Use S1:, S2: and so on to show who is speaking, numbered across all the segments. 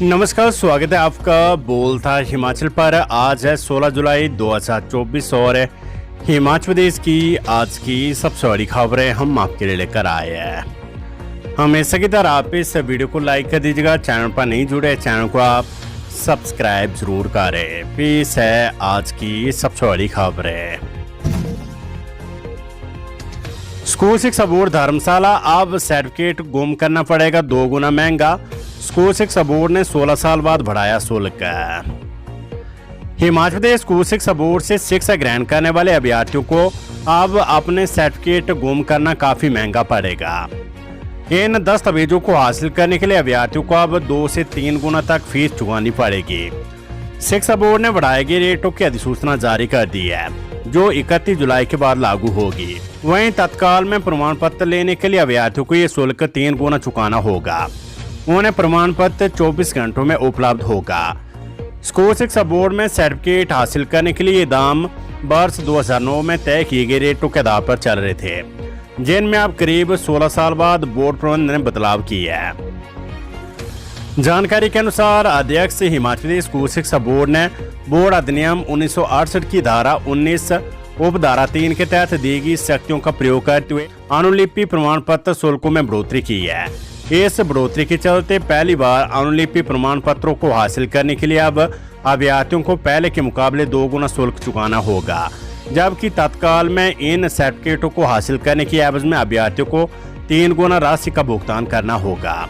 S1: नमस्कार, स्वागत है आपका बोलता हिमाचल पर। आज है 16 जुलाई 2024 और हिमाचल प्रदेश की आज की सबसे बड़ी खबरें हम आपके लिए लेकर आए हैं। हमेशा की तरह आप इस वीडियो को लाइक कर दीजिएगा। चैनल पर नहीं जुड़े, चैनल को आप सब्सक्राइब जरूर करें। पेश है आज की सबसे बड़ी खबरें। स्कूल शिक्षा बोर्ड धर्मशाला अब सर्टिफिकेट गुम करना पड़ेगा 2 गुना महंगा। स्कूल शिक्षा बोर्ड ने 16 साल बाद बढ़ाया शुल्क। हिमाचल प्रदेश स्कूल शिक्षा बोर्ड से शिक्षा ग्रहण करने वाले अभ्यर्थियों को अब अपने सर्टिफिकेट गुम करना काफी महंगा पड़ेगा। इन दस्तावेजों को हासिल करने के लिए अभ्यर्थियों को अब 2 से 3 गुना तक फीस चुकानी पड़ेगी। शिक्षा बोर्ड ने बढ़ाए गए रेटों की अधिसूचना जारी कर दी है, जो 31 जुलाई के बाद लागू होगी। वहीं तत्काल में प्रमाण पत्र लेने के लिए अभ्यर्थियों को ये शुल्क 3 गुना चुकाना होगा। उन्हें प्रमाण पत्र 24 घंटों में उपलब्ध होगा। स्कूल शिक्षा बोर्ड में सर्टिफिकेट हासिल करने के लिए ये दाम वर्ष 2009 में तय किए गए रेटों के आधार पर चल रहे थे, जिनमें अब करीब 16 साल बाद बोर्ड प्रबंधन ने बदलाव किया है। जानकारी के अनुसार अध्यक्ष हिमाचल प्रदेश स्कूल शिक्षा बोर्ड ने बोर्ड अधिनियम 1968 की धारा 19 उपधारा 3 के तहत दी गई शक्तियों का प्रयोग करते हुए अनुलिपि प्रमाण पत्र शुल्कों में बढ़ोतरी की है। इस बढ़ोतरी के चलते पहली बार अनुलिपि प्रमाण पत्रों को हासिल करने के लिए अब अभ्यर्थियों को पहले के मुकाबले 2 गुना शुल्क चुकाना होगा, जबकि तत्काल में इन सर्टिफिकेटों को हासिल करने की एवज में अभ्यर्थियों को 3 गुना राशि का भुगतान करना होगा।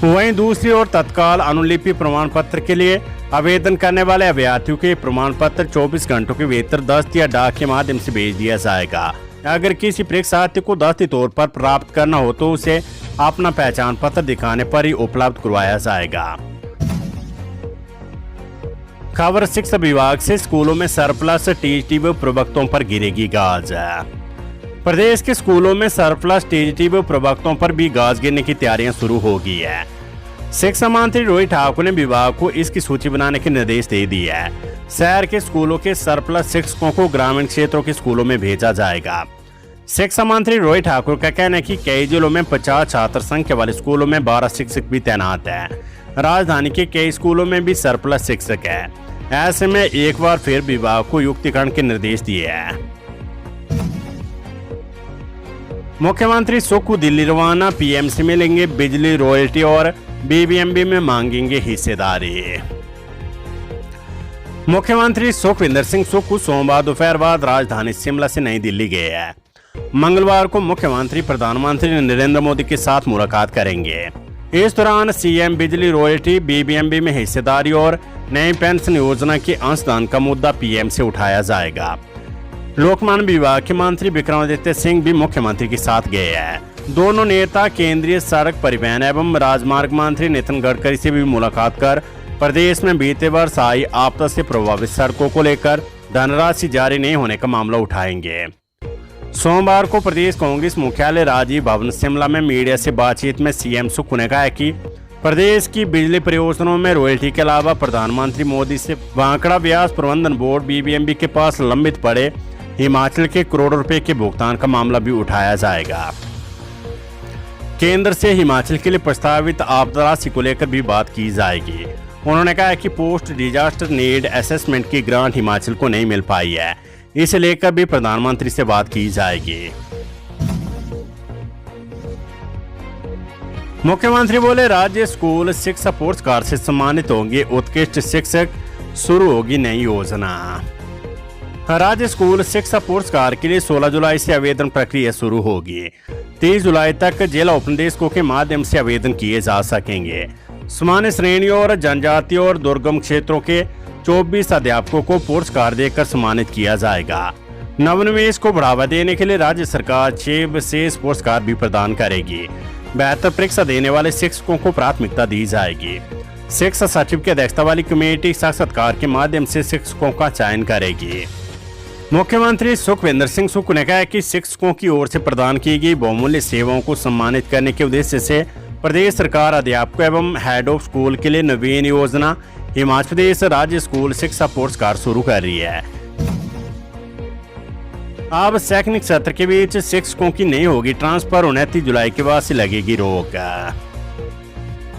S1: वहीं दूसरी ओर तत्काल अनुलिपि प्रमाण पत्र के लिए आवेदन करने वाले अभ्यर्थियों के प्रमाण पत्र 24 घंटों के भीतर दस्त या डाक के माध्यम से भेज दिया जाएगा। अगर किसी परीक्षार्थी को दस्ती तौर पर प्राप्त करना हो तो उसे अपना पहचान पत्र दिखाने पर ही उपलब्ध करवाया जाएगा। खबर शिक्षा विभाग से स्कूलों में सरप्लस टीजीटी व प्रवक्तों पर गिरेगी गाज। प्रदेश के स्कूलों में सरप्लस टीजीटी व प्रवक्तों पर भी गाज गिरने की तैयारियां शुरू हो गई है। शिक्षा मंत्री रोहित ठाकुर ने विभाग को इसकी सूची बनाने के निर्देश दे दिए है। शहर के स्कूलों के सरप्लस शिक्षकों को ग्रामीण क्षेत्रों के स्कूलों में भेजा जाएगा। शिक्षा मंत्री रोहित ठाकुर का कहना है कि कई जिलों में 50 छात्र संख्या वाले स्कूलों में 12 शिक्षक भी तैनात हैं। राजधानी के कई स्कूलों में भी सरप्लस शिक्षक है। ऐसे में एक बार फिर विभाग को युक्तिकरण के निर्देश दिए हैं। मुख्यमंत्री सुक्खू दिल्ली रवाना, पीएम से मिलेंगे, बिजली रॉयल्टी और बीबीएमबी में मांगेंगे हिस्सेदारी। मुख्यमंत्री सुखविंदर सिंह सुक्खू सोमवार दोपहर बाद राजधानी शिमला से नई दिल्ली गए हैं। मंगलवार को मुख्यमंत्री प्रधानमंत्री नरेंद्र मोदी के साथ मुलाकात करेंगे। इस दौरान सीएम बिजली रॉयल्टी, बीबीएमबी में हिस्सेदारी और नई पेंशन योजना के अंशदान का मुद्दा पीएम से उठाया जाएगा। लोकमान्य विभाग के मंत्री विक्रमादित्य सिंह भी मुख्यमंत्री के साथ गए हैं। दोनों नेता केंद्रीय सड़क परिवहन एवं राजमार्ग मंत्री नितिन गडकरी से भी मुलाकात कर प्रदेश में बीते वर्ष आई आपदा से प्रभावित सड़कों को लेकर धनराशि जारी नहीं होने का मामला उठाएंगे। सोमवार को प्रदेश कांग्रेस मुख्यालय राजीव भवन शिमला में मीडिया से बातचीत में सीएम सुक्खू ने कहा कि प्रदेश की बिजली परियोजनाओं में रॉयल्टी के अलावा प्रधानमंत्री मोदी से भांकड़ा ब्याज प्रबंधन बोर्ड बीबीएमबी के पास लंबित पड़े हिमाचल के करोड़ों रुपए के भुगतान का मामला भी उठाया जाएगा। केंद्र से हिमाचल के लिए प्रस्तावित आपदा राशि को लेकर भी बात की जाएगी। उन्होंने कहा कि पोस्ट डिजास्टर नीड असेसमेंट की ग्रांट हिमाचल को नहीं मिल पाई है, इसे लेकर भी प्रधानमंत्री से बात की जाएगी। मुख्यमंत्री बोले, राज्य स्कूल शिक्षा पुरस्कार से सम्मानित होंगे उत्कृष्ट शिक्षक, शुरू होगी नई योजना। राज्य स्कूल शिक्षा पुरस्कार के लिए 16 जुलाई से आवेदन प्रक्रिया शुरू होगी। 30 जुलाई तक जिला उपनिदेशकों के माध्यम से आवेदन किए जा सकेंगे। सामान्य श्रेणियों और जनजातीय और दुर्गम क्षेत्रों के 24 अध्यापकों को पुरस्कार देकर सम्मानित किया जाएगा। नवनिवेश को बढ़ावा देने के लिए राज्य सरकार 6 विशेष पुरस्कार भी प्रदान करेगी। बेहतर परीक्षा देने वाले शिक्षकों को प्राथमिकता दी जाएगी। शिक्षा सचिव की अध्यक्षता वाली कमेटी साक्षात्कार के माध्यम से शिक्षकों का चयन करेगी। मुख्यमंत्री सुखविंदर सिंह सुक्खू ने कहा कि शिक्षकों की ओर से प्रदान की गई बहुमूल्य सेवाओं को सम्मानित करने के उद्देश्य से प्रदेश सरकार अध्यापकों एवं हेड ऑफ स्कूल के लिए नवीन योजना हिमाचल प्रदेश राज्य स्कूल शिक्षा पुरस्कार शुरू कर रही है। अब शैक्षणिक सत्र के बीच शिक्षकों की नहीं होगी ट्रांसफर, 29 जुलाई के बाद से लगेगी रोक।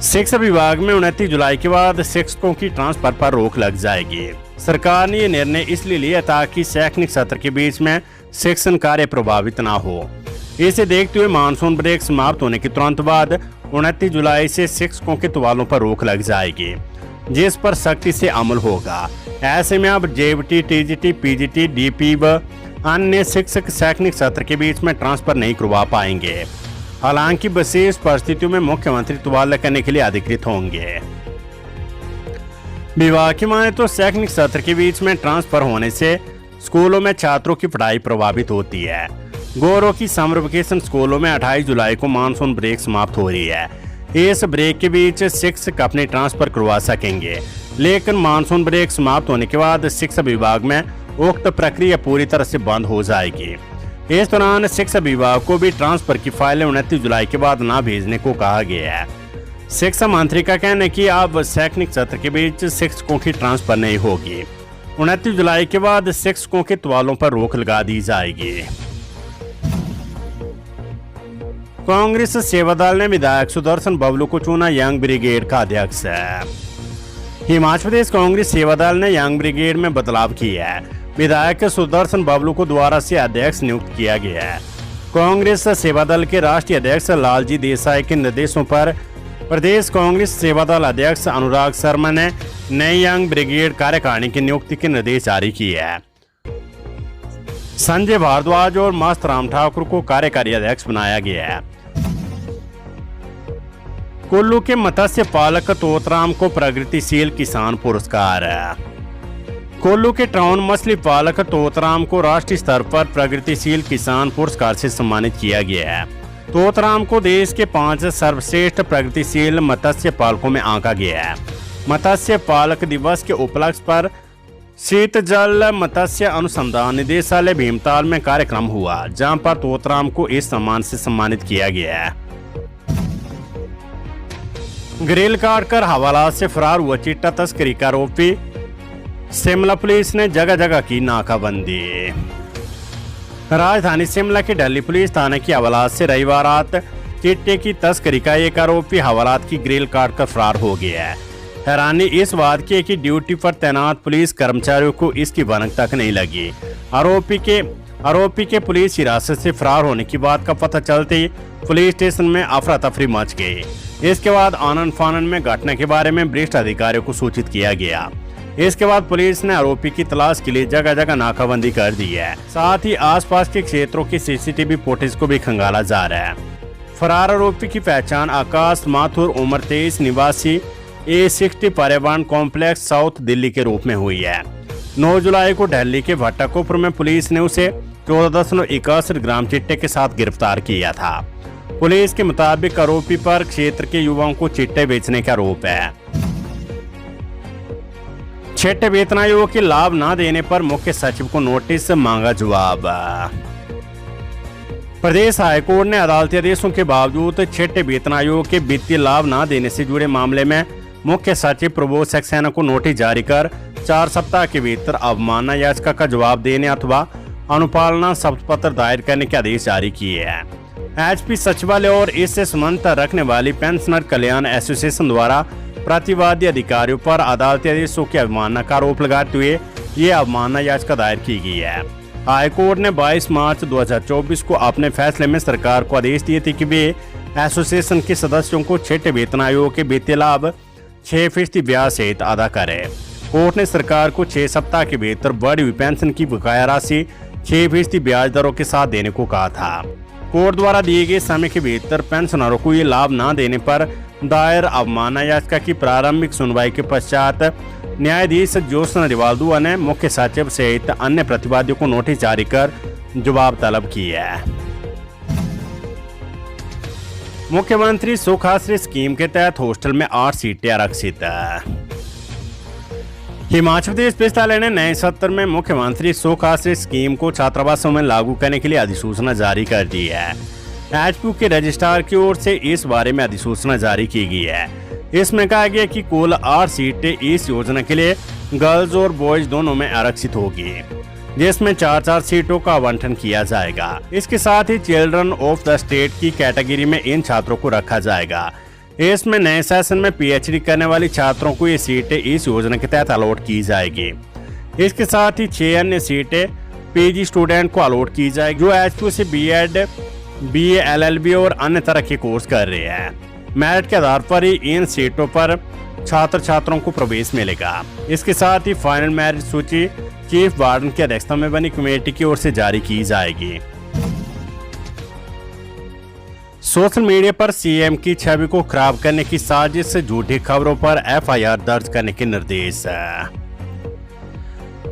S1: शिक्षा विभाग में 29 जुलाई के बाद शिक्षकों की ट्रांसफर पर रोक लग जाएगी। सरकार ने यह निर्णय इसलिए लिया ताकि शैक्षणिक सत्र के बीच में शिक्षण कार्य प्रभावित न हो। इसे देखते हुए मानसून ब्रेक समाप्त होने के तुरंत बाद 29 जुलाई से शिक्षकों के तबादलों पर रोक लग जाएगी, जिस पर सख्ती से अमल होगा। ऐसे में अब जेबीटी, टीजीटी, पीजीटी, डीपी व अन्य शिक्षक शैक्षणिक सत्र के बीच में ट्रांसफर नहीं करवा पाएंगे। हालांकि विशेष परिस्थितियों में मुख्यमंत्री तबादला करने के लिए अधिकृत होंगे। विभाग की माने तो शैक्षणिक सत्र के बीच में ट्रांसफर होने से स्कूलों में छात्रों की पढ़ाई प्रभावित होती है। गौरव की समर वेकेशन स्कूलों में 28 जुलाई को मानसून ब्रेक समाप्त हो रही है। इस ब्रेक के बीच शिक्षक अपने ट्रांसफर करवा सकेंगे, लेकिन मानसून ब्रेक समाप्त होने के बाद शिक्षा विभाग में उक्त प्रक्रिया पूरी तरह से बंद हो जाएगी। इस दौरान शिक्षा विभाग को भी ट्रांसफर की फाइलें 29 जुलाई के बाद न भेजने को कहा गया है। शिक्षा मंत्री का कहना है कि अब शैक्षणिक सत्र के बीच शिक्षकों की ट्रांसफर नहीं होगी। 29 जुलाई के बाद शिक्षकों के तबादलों पर रोक लगा दी जाएगी। कांग्रेस सेवादल ने विधायक सुदर्शन बबलू को चुना यंग ब्रिगेड का अध्यक्ष। हिमाचल प्रदेश कांग्रेस सेवादल ने यंग ब्रिगेड में बदलाव किया है। विधायक सुदर्शन बबलू को दोबारा से अध्यक्ष नियुक्त किया गया है। कांग्रेस सेवादल के राष्ट्रीय अध्यक्ष लालजी देसाई के निर्देशों पर प्रदेश कांग्रेस सेवादल अध्यक्ष अनुराग शर्मा ने नई यंग ब्रिगेड कार्यकारिणी की नियुक्ति के निर्देश जारी किए हैं। संजय भारद्वाज और मस्त राम ठाकुर को कार्यकारी अध्यक्ष बनाया गया है। कुल्लू के मत्स्य पालक तोतराम को प्रगतिशील किसान पुरस्कार। कुल्लू के टाउन मछली पालक तोतराम को राष्ट्रीय स्तर पर प्रगतिशील किसान पुरस्कार से सम्मानित किया गया है। तोतराम को देश के 5 सर्वश्रेष्ठ प्रगतिशील मत्स्य पालकों में आंका गया है। मत्स्य पालक दिवस के उपलक्ष्य पर शीतजल मत्स्य अनुसंधान निदेशालय भीमताल में कार्यक्रम हुआ, जहां पर तोतराम को इस सम्मान से सम्मानित किया गया है। ग्रिल काटकर हवालात से फरार हुआ चिट्टा तस्करी का आरोपी शिमला पुलिस ने जगह जगह की नाकाबंदी। राजधानी शिमला के ढली पुलिस थाने की हवालात से रविवार रात चिट्टे की तस्करी का एक आरोपी हवालात की ग्रिल काटकर फरार हो गया है। हैरानी इस बात की है कि ड्यूटी पर तैनात पुलिस कर्मचारियों को इसकी भनक तक नहीं लगी। आरोपी के पुलिस हिरासत से फरार होने की बात का पता चलते ही पुलिस स्टेशन में अफरा तफरी मच गई। इसके बाद आनन फानन में घटना के बारे में वरिष्ठ अधिकारियों को सूचित किया गया। इसके बाद पुलिस ने आरोपी की तलाश के लिए जगह जगह नाकाबंदी कर दी है। साथ ही आसपास के क्षेत्रों की सीसीटीवी फुटेज को भी खंगाला जा रहा है। फरार आरोपी की पहचान आकाश माथुर उम्र 23 निवासी A60 परिवहन कॉम्प्लेक्स साउथ दिल्ली के रूप में हुई है। 9 जुलाई को दिल्ली के भट्टाकुपर में पुलिस ने उसे 14.61 ग्राम चिट्टे के साथ गिरफ्तार किया था। पुलिस के मुताबिक आरोपी पर क्षेत्र के युवाओं को चिट्टे बेचने का आरोप है। छठे वेतन आयोग के लाभ न देने पर मुख्य सचिव को नोटिस, मांगा जवाब। प्रदेश हाईकोर्ट ने अदालती आदेशों के बावजूद छठे वेतन आयोग के वित्तीय लाभ न देने से जुड़े मामले में मुख्य सचिव प्रबोध सक्सेना को नोटिस जारी कर 4 सप्ताह के भीतर अवमानना याचिका का जवाब देने अथवा अनुपालना शपथ पत्र दायर करने के आदेश जारी किए हैं। एचपी सचिवालय और इससे संबंध रखने वाली पेंशनर कल्याण एसोसिएशन द्वारा प्रतिवादी अधिकारियों पर अदालती आदेशों की अवमानना का आरोप लगाते हुए ये अवमानना याचिका दायर की गई है। हाईकोर्ट ने 22 मार्च 2024 को अपने फैसले में सरकार को आदेश दिए थे कि वे एसोसिएशन के सदस्यों को छठे वेतन आयोग के वित्तीय लाभ 6% ब्याज सहित अदा करे। कोर्ट ने सरकार को 6 सप्ताह के भीतर बढ़ी हुई पेंशन की बकाया राशि 6% ब्याज दरों के साथ देने को कहा था। कोर्ट द्वारा दिए गए समय के भीतर पेंशनरों को ये लाभ न देने पर दायर अवमानना याचिका की प्रारंभिक सुनवाई के पश्चात न्यायाधीश ज्योत्सना रिवालदुआ ने मुख्य सचिव सहित अन्य प्रतिवादियों को नोटिस जारी कर जवाब तलब किया है। मुख्यमंत्री सुखाश्रय स्कीम के तहत हॉस्टल में 8 सीटें आरक्षित। हिमाचल प्रदेश विश्वविद्यालय ने नए सत्र में मुख्यमंत्री सुखाश्रय स्कीम को छात्रावासों में लागू करने के लिए अधिसूचना जारी कर दी है। एचपीयू के रजिस्ट्रार की ओर से इस बारे में अधिसूचना जारी की गई है। इसमें कहा गया कि कुल 8 सीटें इस योजना के लिए गर्ल्स और बॉयज दोनों में आरक्षित होगी, जिसमें 4-4 सीटों का आवंटन किया जाएगा। इसके साथ ही चिल्ड्रन ऑफ द स्टेट की कैटेगरी में इन छात्रों को रखा जाएगा। इसमें नए सेशन में पीएचडी करने वाली छात्रों को ये सीटें इस योजना के तहत अलॉट की जाएगी। इसके साथ ही 6 अन्य सीटें पीजी स्टूडेंट को अलॉट की जाएगी जो एचपीयू से बीएड, बीए, एलएलबी और अन्य तरह के कोर्स कर रहे हैं। मेरिट के आधार पर ही इन सीटों पर छात्रों को प्रवेश मिलेगा। इसके साथ ही फाइनल मेरिट सूची चीफ वार्डन की अध्यक्षता में बनी कमेटी की ओर से जारी की जाएगी। सोशल मीडिया पर सीएम की छवि को खराब करने की साजिश से झूठी खबरों पर एफआईआर दर्ज करने के निर्देश।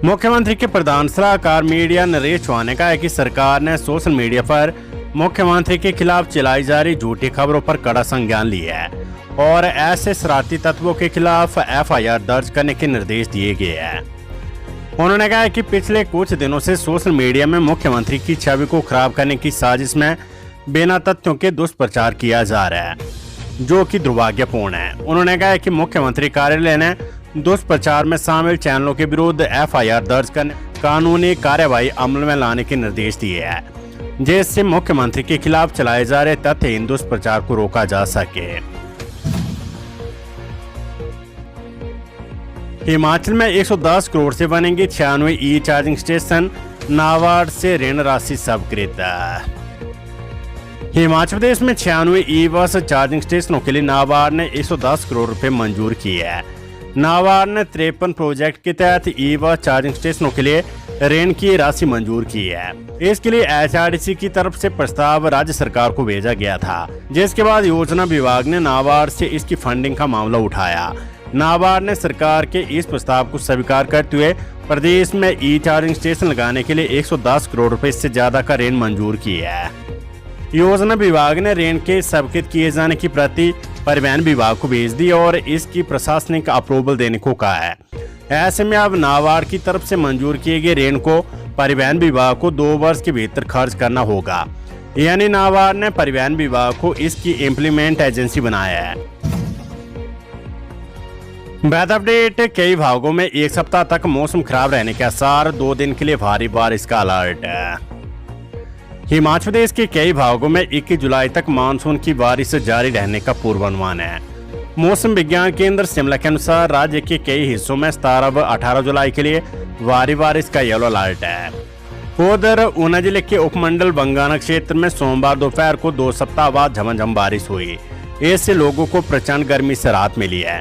S1: मुख्यमंत्री के प्रधान सलाहकार मीडिया नरेश चौहान ने कहा है कि सरकार ने सोशल मीडिया पर मुख्यमंत्री के खिलाफ चलाई जा रही झूठी खबरों पर कड़ा संज्ञान लिया है और ऐसे शरारती तत्वों के खिलाफ एफआईआर दर्ज करने के निर्देश दिए गए हैं। उन्होंने कहा है कि पिछले कुछ दिनों से सोशल मीडिया में मुख्यमंत्री की छवि को खराब करने की साजिश में बिना तथ्यों के दुष्प्रचार किया जा रहा है जो कि दुर्भाग्यपूर्ण है। उन्होंने कहा है कि मुख्यमंत्री कार्यालय ने दुष्प्रचार में शामिल चैनलों के विरुद्ध एफआईआर दर्ज करने कानूनी कार्यवाही अमल में लाने के निर्देश दिए हैं जिससे मुख्यमंत्री के खिलाफ चलाए जा रहे तथ्यहीन दुष्प्रचार को रोका जा सके। हिमाचल में 110 करोड़ से बनेंगे 96 ई चार्जिंग स्टेशन, नाबार्ड से ऋण राशि स्वीकृत। हिमाचल प्रदेश में 96 ई बस चार्जिंग स्टेशनों के लिए नाबार्ड ने 110 करोड़ रुपए मंजूर किए हैं। नाबार्ड ने 53 प्रोजेक्ट के तहत ई बस चार्जिंग स्टेशनों के लिए ऋण की राशि मंजूर की है। इसके लिए एचआरडीसी की तरफ से प्रस्ताव राज्य सरकार को भेजा गया था जिसके बाद योजना विभाग ने नाबार्ड से इसकी फंडिंग का मामला उठाया। नाबार्ड ने सरकार के इस प्रस्ताव को स्वीकार करते हुए प्रदेश में ई चार्जिंग स्टेशन लगाने के लिए 110 करोड़ रुपए से ज्यादा का ऋण मंजूर किया है। योजना विभाग ने ऋण के स्वीकृत किए जाने की प्रति परिवहन विभाग को भेज दी और इसकी प्रशासनिक अप्रूवल देने को कहा है। ऐसे में अब नाबार्ड की तरफ से मंजूर किए गए ऋण को परिवहन विभाग को 2 वर्ष के भीतर खर्च करना होगा, यानी नाबार्ड ने परिवहन विभाग को इसकी इम्प्लीमेंट एजेंसी बनाया है। वेदर अपडेट, कई भागों में 1 सप्ताह तक मौसम खराब रहने के आसार, 2 दिन के लिए भारी बारिश का अलर्ट। हिमाचल प्रदेश के कई भागों में 21 जुलाई तक मानसून की बारिश जारी रहने का पूर्वानुमान है। मौसम विज्ञान केंद्र शिमला के अनुसार राज्य के कई हिस्सों में 17 व 18 जुलाई के लिए भारी बारिश का येलो अलर्ट है। उधर ऊना जिले के उपमंडल बंगाना क्षेत्र में सोमवार दोपहर को 2 सप्ताह बाद झमाझम बारिश हुई। इससे लोगों को प्रचंड गर्मी से राहत मिली है।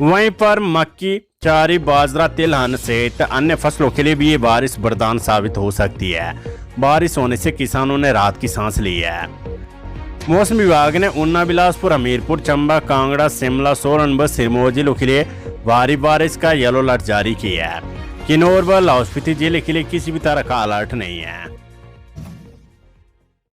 S1: वहीं पर मक्की, चारी, बाजरा, तिलहन सहित अन्य फसलों के लिए भी ये बारिश वरदान साबित हो सकती है। बारिश होने से किसानों ने राहत की सांस ली है। मौसम विभाग ने ऊना, बिलासपुर, हमीरपुर, चंबा, कांगड़ा, शिमला, सोलन व सिरमौर जिलों के लिए भारी बारिश का येलो अलर्ट जारी किया है। किन्नौर व लाहौल स्पीति जिले के लिए किसी भी तरह का अलर्ट नहीं है।